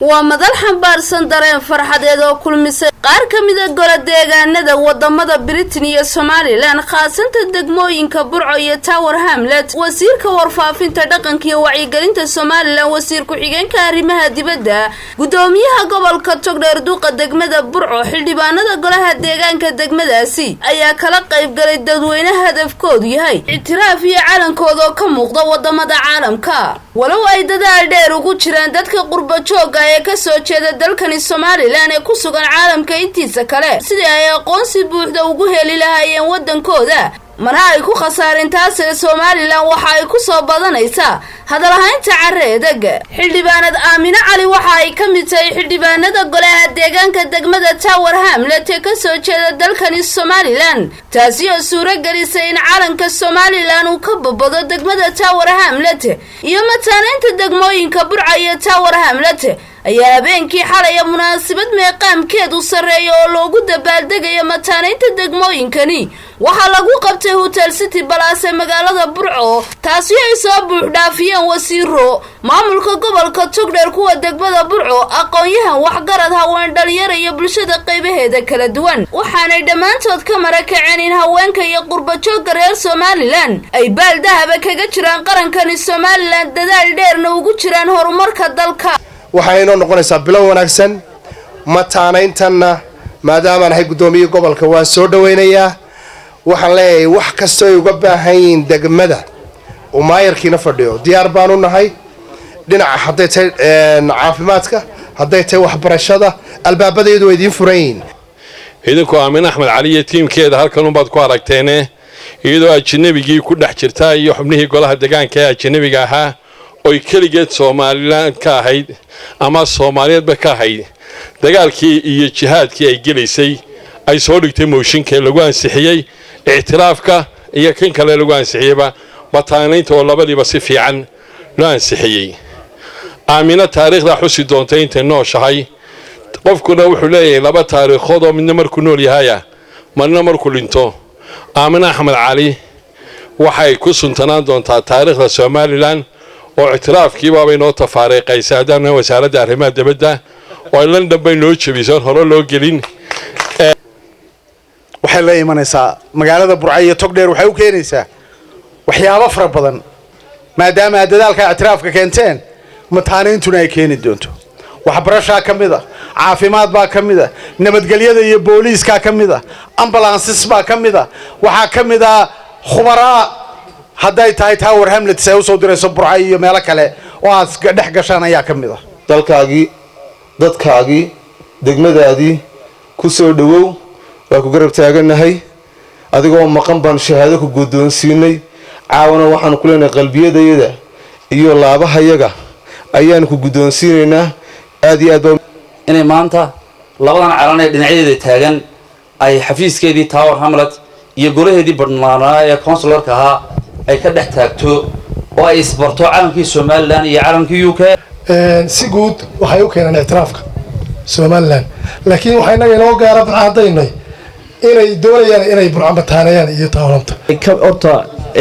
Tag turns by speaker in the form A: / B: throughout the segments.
A: ومدل حنبارسن dareen farxadeed oo kulmisay qaar ka mid ah golaha deegaanada wadamada Britain iyo Somaliland khaasanta degmooyinka Burco iyo Tower Hamlet wasiirka warfaafinta dhaqanka iyo wacyigelinta Somaliland wasiir ku xigeenka arrimaha dibadda gudoomiyaha gobolka Togdheer duqa degmada Burco xildhibaanada golaha deegaanka degmadaasi ayaa kala qayb galay dadweynaha hadafkoodu yahay itiraaf iyo calankooda oo ka muuqda wadamada caalamka walow ay dadaal dheer ugu jiraan dadka qurba jooga ee ka soo jeeda dalkani Somaliland ee ku sugan caalamka intiisa kale sidii ay aqoonsi buuxda ugu heli lahaayeen wadankooda mana ay ku khasaareen taas ee Somaliland waxa ay ku soo badanaysaa hadalahaynta careedag xildhibaanad Aamina Cali waxa ay ka mid tahay xildhibaanada golaha deegaanka degmada Tower Hamlet ee ka soo jeeda dalkani Somaliland taasi oo suura gelisay in calanka Somaliland uu ka babado degmada Tower Hamlet iyo mataaneynta degmooyinka Burco iyo Tower Hamlet ayaa habeenkii xalay munaasabad meeqaamkeedu sareeyo oo loogu dabaaldegayo mataaneynta degmooyinkani waxa lagu qabtay Hotel City Palace magaalada Burco taasi ay soo buux dhaafiyeen wasiiro maamulka gobolka Togdheer kuwa degmada Burco aqoonyahan waxgarad haween dhalinyaro iyo bulshada qaybaheeda kala duwan waxaanay dhamaantood ka marakaceen in haweenka iyo qurba joogga reer Somaliland ay baaldahaba kaga jiraan qarankani Somaliland dadaal dheerna ugu jiraan horumarka dalka
B: waxayna noqonaysaa bilow wanaagsan mataaneyntanna maadaama ay gudoomiye gobolka waan soo dhaweynayaa waxaan leeyahay wax kasta ay uga baahan yihiin degmada oo maayarkiina fadhiyo diyaar baan u nahay dhinaca haday tahay caafimaadka haday tahay waxbarashada albaabadeedu way idin furan yihiin
C: idinku Aamina Axmed Cali iyo tiimkeeda halkan u baad ku aragteen iyadoo ajnabigii ku dhex jirta iyo xubnihii golaha deegaanka ee ajnabiga ahaa oo kaligeed Somaliland ka ahayd ama Soomaaliyeedba ka ahayd dagaalkii iyo jihaadkii ay galeysay ay soo dhigtay mooshinka lagu ansixiyay اعترافك iyo kan kale lagu ansixiyaba bataaneynta oo labadiiba si fiican loo ansixiyay Aamina taariikhda xusi doonta inta nooshahay qofkuna wuxuu leeyahay laba taariikhood oo midna markuu nool yahay marna markuu dhinto Aamina Axmed Cali waxay ku suntanaan doontaa taariikhda Somaliland oo اعترافkiiba bay noo tafaariiqaysaa hadana wasaaradda arrimaha dibadda oo London bay noo jabisay hore loo gelin
D: waxay la imanaysaa magaalada Burco iyo Togdheer waxay u keenaysaa waxyaabo fara badan maadaama dadaalka ictiraafka keenteen mataaneentuna ay keeni doonto waxbarasho kamida caafimaad baa kamida nabadgelyada iyo booliiska kamida ambulances baa kamida waxa kamida khubara haday tahay Tower Hamlet say u soo dirayso Burco iyo meelo kale oo aad dhex gashaan ayaa kamida
E: dalkaagi dadkaagi degmadaadii ku soo dhawow waa ku garab taaganahay adigoo maqan baan shahaado ku gudoonsiinay caawana waxaan ku leenahay qalbiyadayada iyo laabahayaga ayaan ku gudoonsiinaynaa aad iyo aad
F: inay maanta labadan calan ee dhinacyada taagan ay xafiiskeedii Tower Hamlet iyo golaheedii barnaamijka ee consularka ahaa ay ka dhex taagto oo ay isbarto calankii Somaliland iyo calankii UK
G: si guud waxay u keeneen ictiraafka Somaliland laakiin waxay naga inoo gaar cadaynay inay doonayaan inay Burco mataaneeyaan iyo taawaranta
H: horta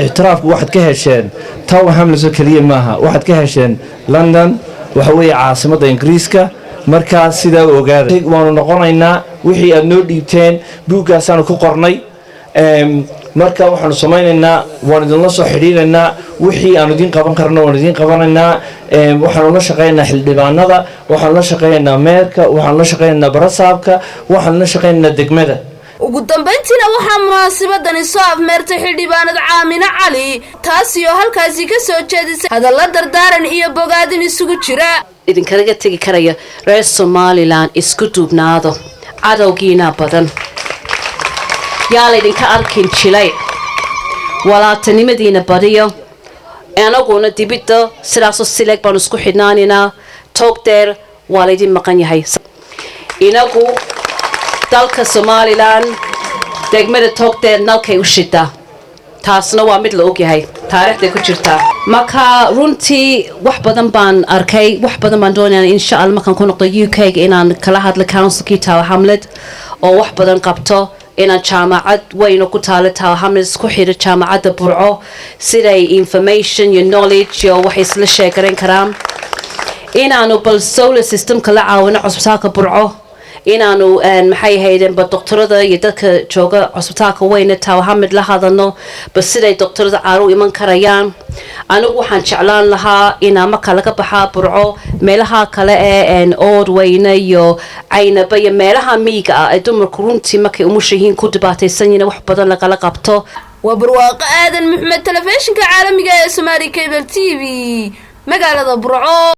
H: ictiraafku waxaad ka hesheen Tower Hamlet oo kaliya maaha waxaad ka hesheen London waxa weeye caasimadda Ingiriiska marka sida ogaaday waanu noqonaynaa wixii aad noo dhiibteen buugaasaan ku qornay marka waxaanu samaynaynaa waan idin soo xiriirinaa wixii aan idin qaban karno waan idin qabanaynaa waxaanu la shaqeynaa xildhibaanada waxaanu la shaqeynaa meerka waxaanu la shaqeynaa barasaabka waxaanu la shaqeynaa degmada
A: ugu dambeyntiina waxaa munaasabadani soo afmeertay xildhibaanad Aamina Cali taasi oo halkaasi ka soo jeedisay hadalla dardaaran iyo bogaadin isugu jira
I: idinkaga tagi karaya reer Somaliland isku duubnaado cadawgiina badan yaa la idinka arkin jilay walaatanimadiina badiyo anaguna dibidda sidaas oo sileeg baan isku xidhnaanina Togdheer waa la idin maqan yahay inagu dalka Somaliland degmada Togdheer nalkay u shida taasna waa mid la og yahay taariikhda ku jirta marka runtii wax badan baan arkay wax badan baan doonayaa insha Allah markaan ku noqdo UK inaan kala hadlo councilkii Tower Hamlet oo wax badan qabto inaan jaamacad weyn ku taalo Tower Hamlet ku xiro jaamacadda Burco siday information iyo knowledge iyo wax isla sheegaran karaan inaanu bal solar systemka la caawino cusbitaalka burco inaanu maxay ahaydeen ba doctorada iyo dadka jooga cusbitaalka weyne Tower Hamlet la hadano bas siday doctorada caaru iman karayaan anigu waxaan jeclaan lahaa inaa marka laga baxaa burco meelaha kale ee ood weyne iyo caynaba iyo meelaha miiga ah ee dumarku runtii markay umushihiin ku dhibaataysan yihiin wax badan lagala qabto
A: وبرواق آدم محمد تلفزيون كعالمي Somali Cable TV مقالة برعو